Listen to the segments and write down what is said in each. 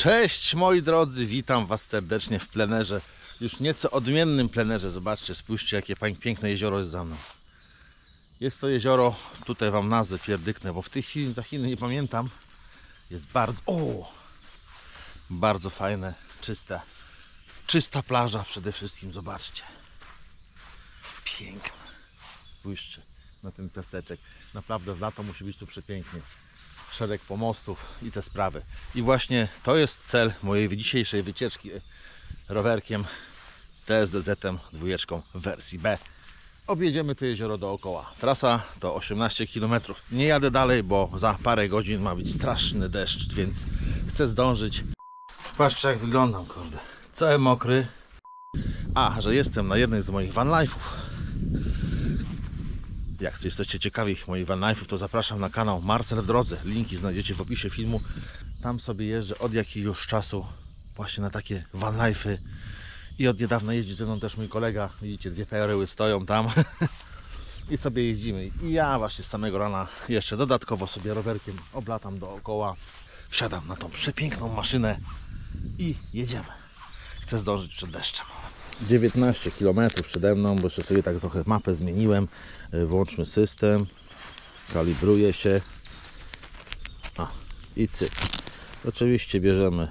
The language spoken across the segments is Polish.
Cześć moi drodzy, witam Was serdecznie w plenerze. Już nieco odmiennym plenerze. Zobaczcie, spójrzcie jakie piękne jezioro jest za mną. Jest to jezioro, tutaj Wam nazwę pierdyknę, bo w tej chwili za chwilę nie pamiętam. Jest bardzo fajne, czysta plaża przede wszystkim, zobaczcie. Piękna. Spójrzcie na ten piaseczek. Naprawdę w lato musi być tu przepięknie. Szereg pomostów i te sprawy. I właśnie to jest cel mojej dzisiejszej wycieczki rowerkiem TSDZ-em dwójeczką w wersji B. Objedziemy to jezioro dookoła. Trasa to 18 km. Nie jadę dalej, bo za parę godzin ma być straszny deszcz, więc chcę zdążyć. Patrzcie jak wyglądam, kurde. Cały mokry. A, że jestem na jednej z moich vanlife'ów. Jak jesteście ciekawi moich vanlife'ów, to zapraszam na kanał Marcel w drodze. Linki znajdziecie w opisie filmu. Tam sobie jeżdżę od jakiegoś czasu właśnie na takie vanlife'y. I od niedawna jeździ ze mną też mój kolega. Widzicie, dwie pereły stoją tam. I sobie jeździmy. I ja właśnie z samego rana jeszcze dodatkowo sobie rowerkiem oblatam dookoła. Wsiadam na tą przepiękną maszynę i jedziemy. Chcę zdążyć przed deszczem. 19 km przede mną, bo jeszcze sobie tak trochę mapę zmieniłem. Włączmy system. Kalibruje się. I cyk. Oczywiście bierzemy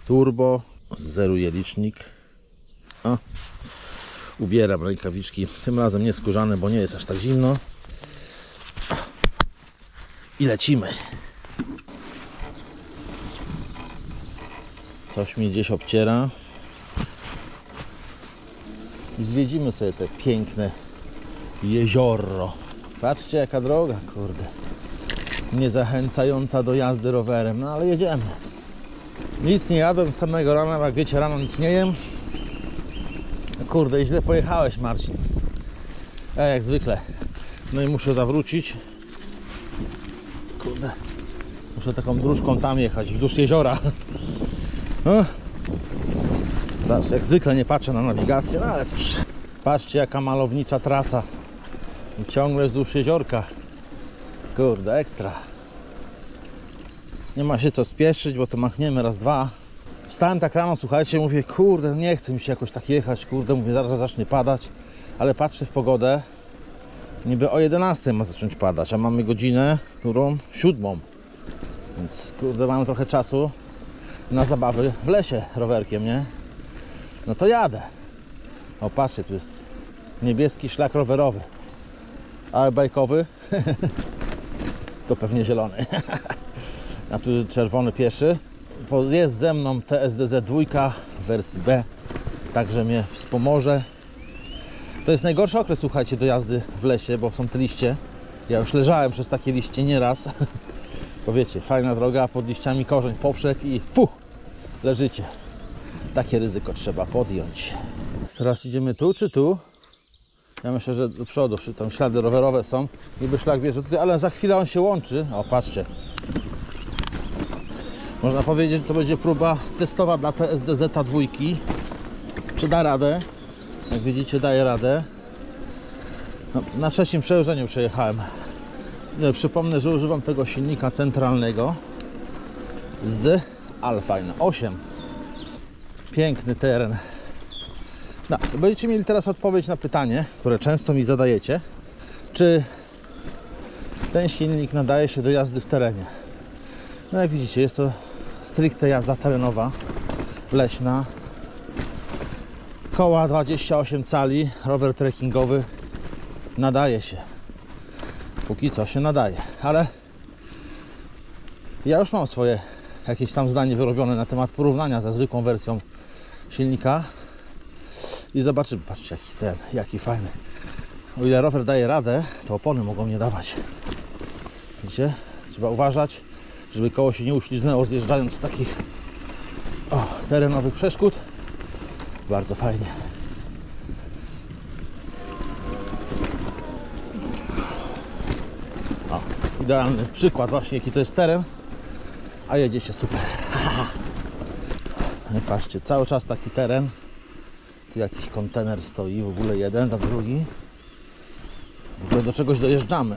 turbo. Zeruje licznik. Ubieram rękawiczki. Tym razem nie skórzane, bo nie jest aż tak zimno. I lecimy. Coś mi gdzieś obciera. I zwiedzimy sobie te piękne jezioro. Patrzcie jaka droga, kurde. Nie zachęcająca do jazdy rowerem, no ale jedziemy. Nic nie jadłem z samego rana, jak wiecie, rano nic nie jem. Kurde, i źle pojechałeś, Marcin. Jak zwykle. No i muszę zawrócić. Kurde. Muszę taką dróżką tam jechać, wzdłuż jeziora. Znaczy, jak zwykle nie patrzę na nawigację, no ale cóż. Patrzcie jaka malownicza trasa. I ciągle wzdłuż jeziorka. Kurde, ekstra. Nie ma się co spieszyć, bo to machniemy raz, dwa. Wstałem tak rano, słuchajcie, mówię, kurde, nie chce mi się jakoś tak jechać, kurde, mówię, zaraz zacznie padać. Ale patrzę w pogodę, niby o 11 ma zacząć padać, a mamy godzinę, którą? 7. Więc kurde, mamy trochę czasu na zabawy w lesie rowerkiem, nie? No to jadę. O, patrzcie, tu jest niebieski szlak rowerowy. A bajkowy to pewnie zielony. A tu czerwony pieszy. Jest ze mną TSDZ dwójka w wersji B. Także mnie wspomoże. To jest najgorszy okres, słuchajcie, do jazdy w lesie, bo są te liście. Ja już leżałem przez takie liście nieraz. Bo wiecie, fajna droga, pod liściami korzeń poprzek i leżycie. Takie ryzyko trzeba podjąć. Teraz idziemy tu czy tu? Ja myślę, że do przodu, tam ślady rowerowe są. Niby szlak bierze tutaj, ale za chwilę on się łączy. O, patrzcie. Można powiedzieć, że to będzie próba testowa dla TSDZ dwójki. Czy da radę? Jak widzicie, daje radę. No, na trzecim przełożeniu przejechałem. Przypomnę, że używam tego silnika centralnego z Alpine 8. Piękny teren. No, będziecie mieli teraz odpowiedź na pytanie, które często mi zadajecie. Czy ten silnik nadaje się do jazdy w terenie? No jak widzicie, jest to stricte jazda terenowa, leśna. Koła 28 cali, rower trekkingowy nadaje się. Póki co się nadaje, ale ja już mam swoje jakieś tam zdanie wyrobione na temat porównania ze zwykłą wersją silnika. I zobaczymy, patrzcie jaki fajny. O ile rower daje radę, to opony mogą nie dawać. Widzicie? Trzeba uważać, żeby koło się nie uśliznęło zjeżdżając z takich terenowych przeszkód. Bardzo fajnie. Idealny przykład właśnie jaki to jest teren, a jedzie się super. Patrzcie, cały czas taki teren. Tu jakiś kontener stoi, w ogóle jeden, tam drugi. W ogóle do czegoś dojeżdżamy.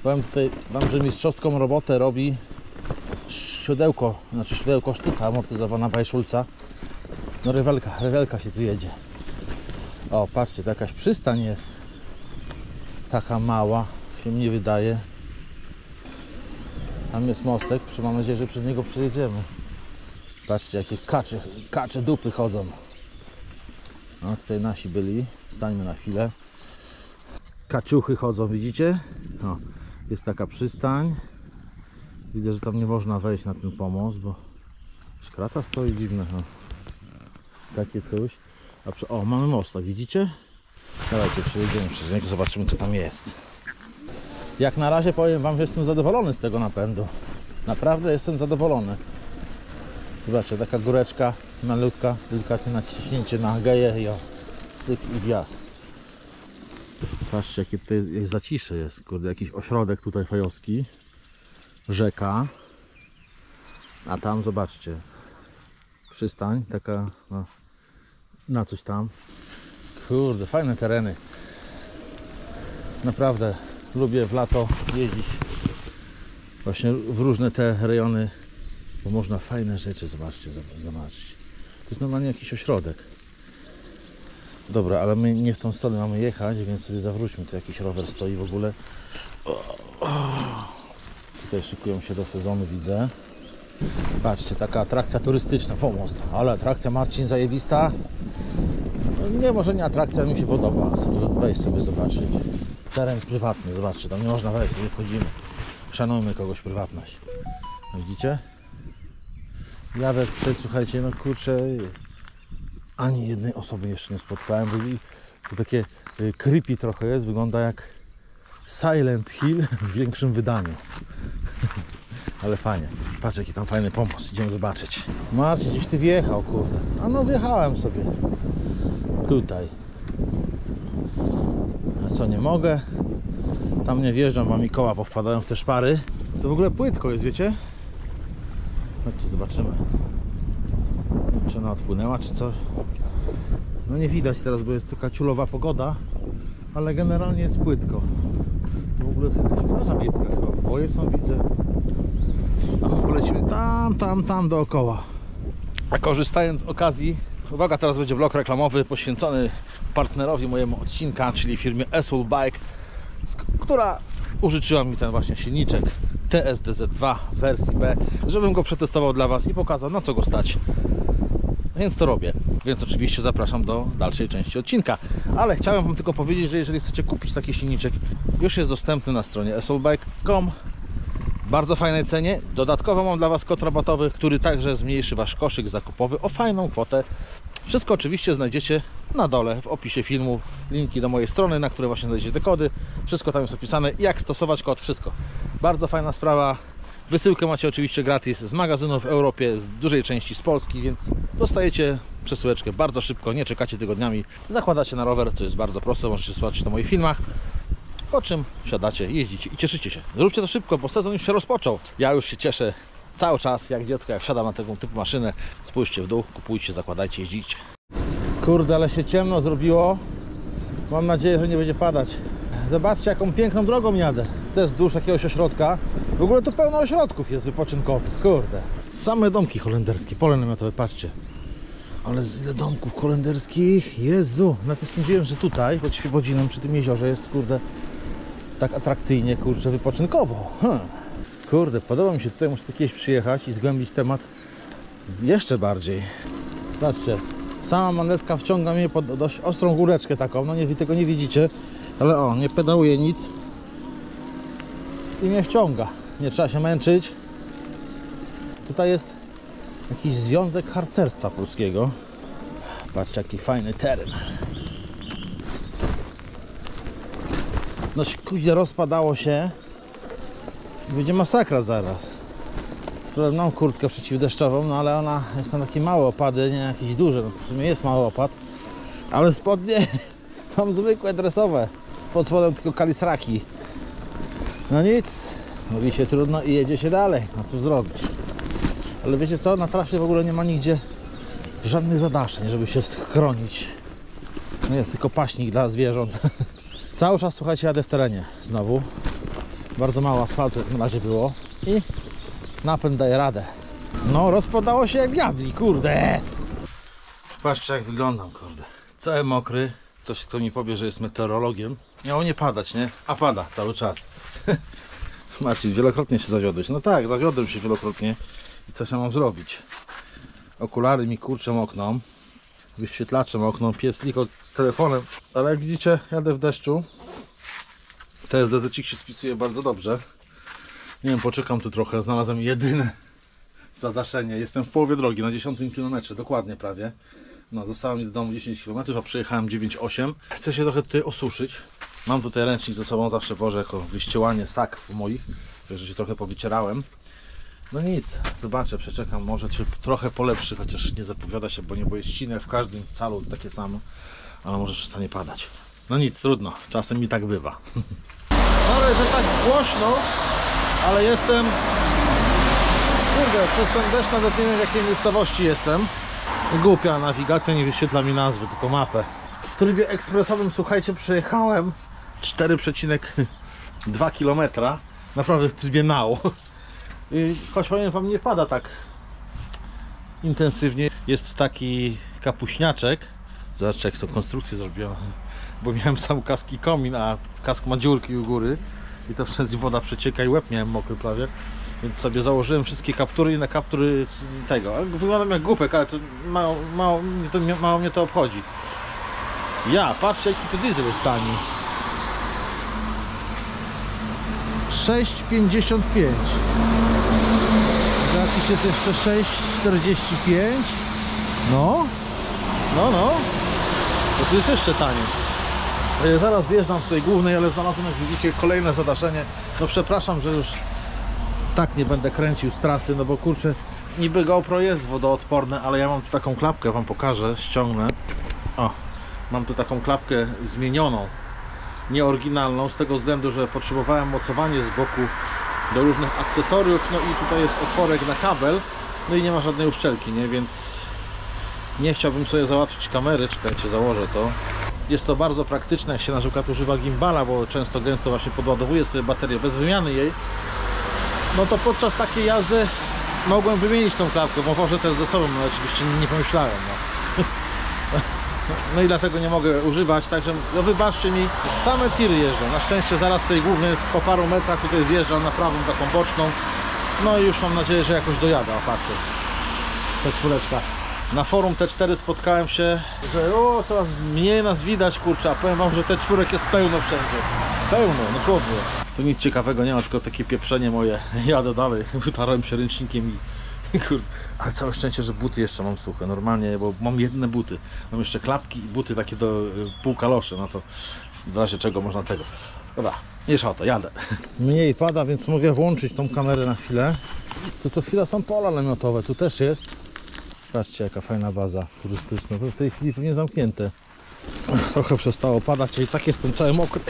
Powiem tutaj wam, że mistrzowską robotę robi siodełko, znaczy siodełko sztyca amortyzowana Bajszulca. No rewelka się tu jedzie. O, patrzcie, to jakaś przystań jest. Taka mała, się mi nie wydaje. Tam jest mostek, mam nadzieję, że przez niego przejedziemy. Patrzcie, jakie kacze dupy chodzą. No, tutaj nasi byli. Stańmy na chwilę. Kaczuchy chodzą, widzicie? O, jest taka przystań. Widzę, że tam nie można wejść na ten pomost, bo szkrata stoi dziwne. O. Takie coś. O, mamy most, widzicie? Dawajcie, przejedziemy przez niego, zobaczymy, co tam jest. Jak na razie powiem wam, że jestem zadowolony z tego napędu. Naprawdę jestem zadowolony. Zobaczcie, taka góreczka malutka, delikatnie naciśnięcie na geję i o, cyk i wjazd. Patrzcie, jakie tutaj zacisze jest, kurde, jakiś ośrodek tutaj fajowski, rzeka, a tam zobaczcie, przystań, taka no, na coś tam. Kurde, fajne tereny. Naprawdę lubię w lato jeździć właśnie w różne te rejony, bo można fajne rzeczy zobaczyć. To jest normalnie jakiś ośrodek. Dobra, ale my nie w tą stronę mamy jechać, więc sobie zawróćmy. Tu jakiś rower stoi w ogóle. Tutaj szykują się do sezonu, widzę. Patrzcie, taka atrakcja turystyczna, pomost. Ale atrakcja, Marcin, zajebista. Nie, może nie atrakcja, mi się podoba. Wejść sobie zobaczyć. Teren prywatny, zobaczcie, tam nie można wejść, nie wchodzimy. Szanujmy kogoś prywatność. Widzicie? Jadę tutaj, słuchajcie, no kurczę, ani jednej osoby jeszcze nie spotkałem. To takie creepy trochę jest, wygląda jak Silent Hill w większym wydaniu. Ale fajnie. Patrz, jaki tam fajny pomost, idziemy zobaczyć. Marcin, gdzieś ty wjechał, kurde. A no, wjechałem sobie. Tutaj. A co, nie mogę? Tam nie wjeżdżam, bo mi koła powpadają w te szpary. To w ogóle płytko jest, wiecie? Chodźcie, zobaczymy. Czy ona odpłynęła, czy coś? No nie widać teraz, bo jest taka ciulowa pogoda, ale generalnie jest płytko. To w ogóle jest jakaś plaża miejska chyba. Boje są, widzę. A my polecimy tam dookoła. A korzystając z okazji, uwaga, teraz będzie blok reklamowy poświęcony partnerowi mojemu odcinka, czyli firmie Esul Bike, która użyczyła mi ten właśnie silniczek TSDZ2 w wersji B, żebym go przetestował dla Was i pokazał, na co go stać. Więc to robię. Więc oczywiście zapraszam do dalszej części odcinka. Ale chciałem Wam tylko powiedzieć, że jeżeli chcecie kupić taki silniczek, już jest dostępny na stronie esulbike.com. W bardzo fajnej cenie. Dodatkowo mam dla Was kod rabatowy, który także zmniejszy Wasz koszyk zakupowy o fajną kwotę. Wszystko oczywiście znajdziecie na dole w opisie filmu. Linki do mojej strony, na której właśnie znajdziecie te kody. Wszystko tam jest opisane. Jak stosować kod, wszystko. Bardzo fajna sprawa. Wysyłkę macie oczywiście gratis z magazynów w Europie, z dużej części z Polski, więc dostajecie przesyłeczkę bardzo szybko, nie czekacie tygodniami. Zakładacie na rower, co jest bardzo proste, możecie zobaczyć to w moich filmach. Po czym wsiadacie, jeździcie i cieszycie się. Zróbcie to szybko, bo sezon już się rozpoczął. Ja już się cieszę cały czas, jak dziecko, jak wsiadam na tego typu maszynę. Spójrzcie w dół, kupujcie, zakładajcie, jeździcie. Kurde, ale się ciemno zrobiło. Mam nadzieję, że nie będzie padać. Zobaczcie, jaką piękną drogą jadę. To jest wzdłuż jakiegoś ośrodka. W ogóle tu pełno ośrodków jest wypoczynkowych. Kurde. Same domki holenderskie, pole namiotowe, patrzcie. Ale ile domków holenderskich. Jezu. Nawet nie sądziłem, że tutaj, pod Świebodzinem, przy tym jeziorze jest, kurde, tak atrakcyjnie, kurczę, wypoczynkowo. Kurde, podoba mi się tutaj, muszę tu kiedyś przyjechać i zgłębić temat jeszcze bardziej. Zobaczcie, sama manetka wciąga mnie pod dość ostrą góreczkę taką, no nie, wy tego nie widzicie, ale o, nie pedałuje nic i mnie wciąga, nie trzeba się męczyć. Tutaj jest jakiś związek harcerstwa polskiego. Patrzcie, jaki fajny teren. No kuźnie, rozpadało się. Będzie masakra zaraz. Mam kurtkę przeciwdeszczową, no ale ona jest na takie małe opady, nie jakieś duże. No, w sumie jest mały opad, ale spodnie mam zwykłe dresowe. Pod spodem tylko kalisraki. No nic, mówi się trudno i jedzie się dalej. No cóż zrobić. Ale wiecie co? Na trasie w ogóle nie ma nigdzie żadnych zadaszeń, żeby się schronić. No jest tylko paśnik dla zwierząt. Cały czas, słuchajcie, jadę w terenie znowu. Bardzo mało asfaltu jak na razie było i napęd daje radę. No rozpadało się jak diabli, kurde. Patrzcie jak wyglądam, kurde. Cały mokry. Ktoś kto mi powie, że jest meteorologiem. Miało nie padać, nie? A pada cały czas. Marcin, wielokrotnie się zawiodłeś. No tak, zawiodłem się wielokrotnie. I co się mam zrobić? Okulary mi kurczę mokną. Wyświetlacze mokną. Pies liko z telefonem. Ale jak widzicie, jadę w deszczu. TSD-cik się spisuje bardzo dobrze. Nie wiem, poczekam tu trochę. Znalazłem jedyne zadaszenie. Jestem w połowie drogi, na 10 kilometrze, dokładnie prawie. No, zostało mi do domu 10 km, a przejechałem 9,8. Chcę się trochę tutaj osuszyć. Mam tutaj ręcznik ze sobą, zawsze wożę jako wyściełanie sakw moich, że się trochę powycierałem. No nic, zobaczę, przeczekam, może czy trochę polepszy, chociaż nie zapowiada się, bo nie boję ścinek w każdym calu takie samo, ale może przestanie padać. No nic, trudno, czasem mi tak bywa. Ale że tak głośno, ale jestem... Kurde, przez ten deszcz nawet nie wiem w jakiej miejscowości jestem. Głupia nawigacja, nie wyświetla mi nazwy, tylko mapę. W trybie ekspresowym, słuchajcie, przejechałem 4,2 km. Naprawdę w trybie now. I choć powiem wam, nie pada tak intensywnie. Jest taki kapuśniaczek. Zobaczcie jak to konstrukcję zrobiono. Bo miałem sam kask i komin, a kask ma dziurki u góry. I to wszędzie woda przecieka i łeb miałem mokry prawie. Więc sobie założyłem wszystkie kaptury i na kaptury tego. Wyglądam jak głupek, ale to mało mnie to obchodzi. Ja, patrzcie jaki to diesel jest tani. 6,55. Jakiś jest jeszcze 6,45. No. To tu jest jeszcze taniej. Zaraz zjeżdżam z tej głównej, ale znalazłem, jak widzicie, kolejne zadaszenie. No przepraszam, że już tak nie będę kręcił z trasy, no bo kurczę, niby GoPro jest wodoodporne, ale ja mam tu taką klapkę, wam pokażę, ściągnę. O, mam tu taką klapkę zmienioną, nieoryginalną, z tego względu, że potrzebowałem mocowanie z boku do różnych akcesoriów, no i tutaj jest otworek na kabel, no i nie ma żadnej uszczelki, nie, więc nie chciałbym sobie załatwić kamery, czekajcie, założę to. Jest to bardzo praktyczne, jak się na przykład używa gimbala, bo często gęsto właśnie podładowuję sobie baterię bez wymiany jej. No to podczas takiej jazdy mogłem wymienić tą klapkę, bo wożę też ze sobą, ale oczywiście nie pomyślałem. No i dlatego nie mogę używać, także no wybaczcie mi, same tiry jeżdżą. Na szczęście zaraz z tej głównej po paru metrach tutaj zjeżdżam na prawą taką boczną. No i już mam nadzieję, że jakoś dojadę, o patrzę. Ta czwóreczka. Na forum T4 spotkałem się, że coraz mniej nas widać, kurczę, a powiem wam, że T4 jest pełno wszędzie. Pełno, dosłownie. Tu nic ciekawego nie ma, tylko takie pieprzenie moje. Jadę dalej, wytarłem się ręcznikiem i kurde. Ale całe szczęście, że buty jeszcze mam suche, normalnie, bo mam jedne buty. Mam jeszcze klapki i buty takie do półkaloszy, no to w razie czego można tego. Dobra, mniejsza o to, jadę. Mniej pada, więc mogę włączyć tą kamerę na chwilę. Tu co chwila są pola namiotowe, tu też jest. Patrzcie jaka fajna baza turystyczna, to w tej chwili pewnie zamknięte. Trochę przestało padać i tak jestem cały mokry.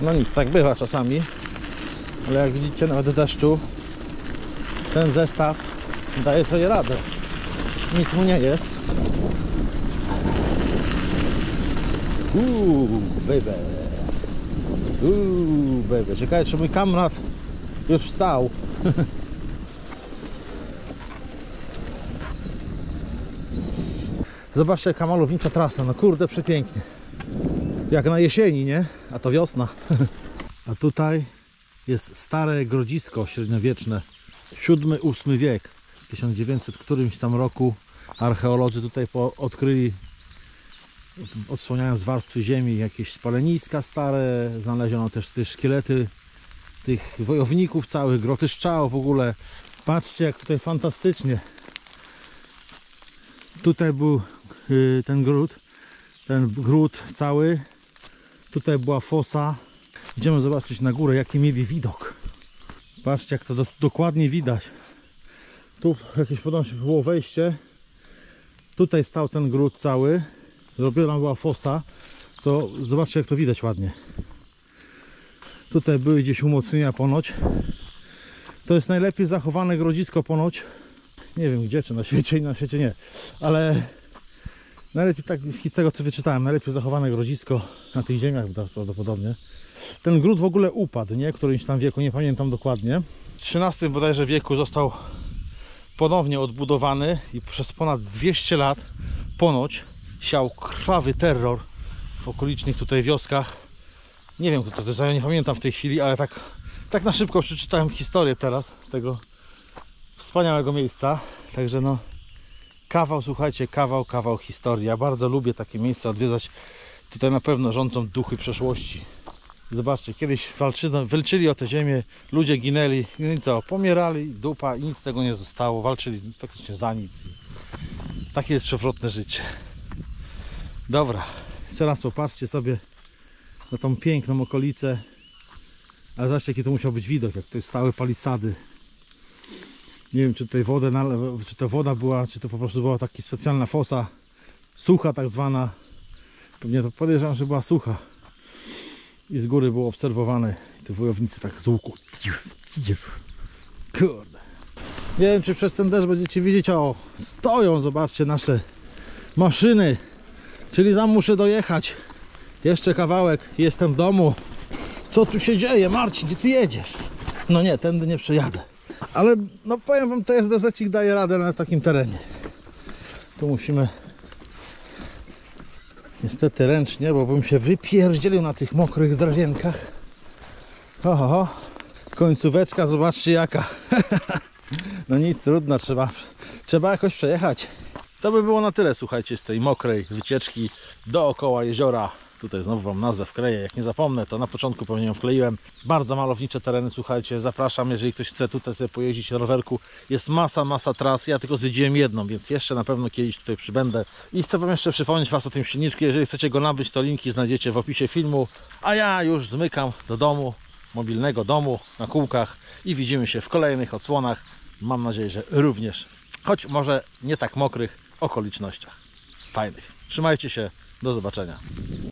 No nic, tak bywa czasami. Ale jak widzicie, nawet w deszczu ten zestaw daje sobie radę. Nic mu nie jest. Baby. Baby. Czekaj, czy mój kamrat już wstał. Zobaczcie jaka malownicza trasa, no kurde przepięknie. Jak na jesieni, nie? A to wiosna. A tutaj jest stare grodzisko średniowieczne. VII-VIII wiek. W 1900 którymś tam roku archeolodzy tutaj odkryli, odsłaniając warstwy ziemi, jakieś spaleniska stare. Znaleziono też te szkielety tych wojowników całych, groty strzał w ogóle. Patrzcie jak tutaj fantastycznie. Tutaj był ten gród cały. Tutaj była fosa. Idziemy zobaczyć na górę jaki mieli widok. Patrzcie jak to dokładnie widać. Tu jakieś podobno było wejście. Tutaj stał ten gród cały. Zrobiona była fosa. To zobaczcie jak to widać ładnie. Tutaj były gdzieś umocnienia ponoć. To jest najlepiej zachowane grodzisko ponoć. Nie wiem gdzie, czy na świecie i na świecie nie. Ale Najlepiej, tak z tego co wyczytałem, najlepiej zachowane grodzisko na tych ziemiach prawdopodobnie. Ten gród w ogóle upadł, nie? W którymś tam wieku, nie pamiętam dokładnie. W XIII bodajże wieku został ponownie odbudowany i przez ponad 200 lat ponoć siał krwawy terror w okolicznych tutaj wioskach. Nie wiem, kto to jest, ja nie pamiętam w tej chwili, ale tak na szybko przeczytałem historię teraz tego wspaniałego miejsca. Także no, kawał, słuchajcie, kawał historii. Ja bardzo lubię takie miejsca odwiedzać. Tutaj na pewno rządzą duchy przeszłości. Zobaczcie, kiedyś walczyli o tę ziemię, ludzie ginęli, no i co, pomierali, dupa i nic z tego nie zostało, walczyli praktycznie za nic. Takie jest przewrotne życie. Dobra, jeszcze raz popatrzcie sobie na tą piękną okolicę. Ale zobaczcie, jaki to musiał być widok, jak tutaj stały palisady. Nie wiem, czy tutaj czy to woda była, czy to po prostu była taka specjalna fosa, sucha tak zwana. Pewnie to podejrzewam, że była sucha. I z góry było obserwowane. I tu wojownicy tak z łuku. Kurde. Nie wiem, czy przez ten deszcz będziecie widzieć, o, stoją, zobaczcie, nasze maszyny. Czyli tam muszę dojechać. Jeszcze kawałek, jestem w domu. Co tu się dzieje, Marcin, gdzie ty jedziesz? No nie, tędy nie przejadę. Ale no powiem wam, to SDZ-cik daje radę na takim terenie. Tu musimy niestety ręcznie, bo bym się wypierdzielił na tych mokrych drewienkach. Oho, końcóweczka, zobaczcie jaka. No nic, trudno, trzeba jakoś przejechać. To by było na tyle, słuchajcie, z tej mokrej wycieczki dookoła jeziora. Tutaj znowu wam nazwę wkleję, jak nie zapomnę, to na początku pewnie ją wkleiłem. Bardzo malownicze tereny, słuchajcie, zapraszam, jeżeli ktoś chce tutaj sobie pojeździć na rowerku. Jest masa tras, ja tylko zwiedziłem jedną, więc jeszcze na pewno kiedyś tutaj przybędę. I chcę wam jeszcze przypomnieć was o tym silniczku, jeżeli chcecie go nabyć, to linki znajdziecie w opisie filmu. A ja już zmykam do domu, mobilnego domu na kółkach i widzimy się w kolejnych odsłonach. Mam nadzieję, że również, choć może nie tak mokrych okolicznościach. Fajnych. Trzymajcie się, do zobaczenia.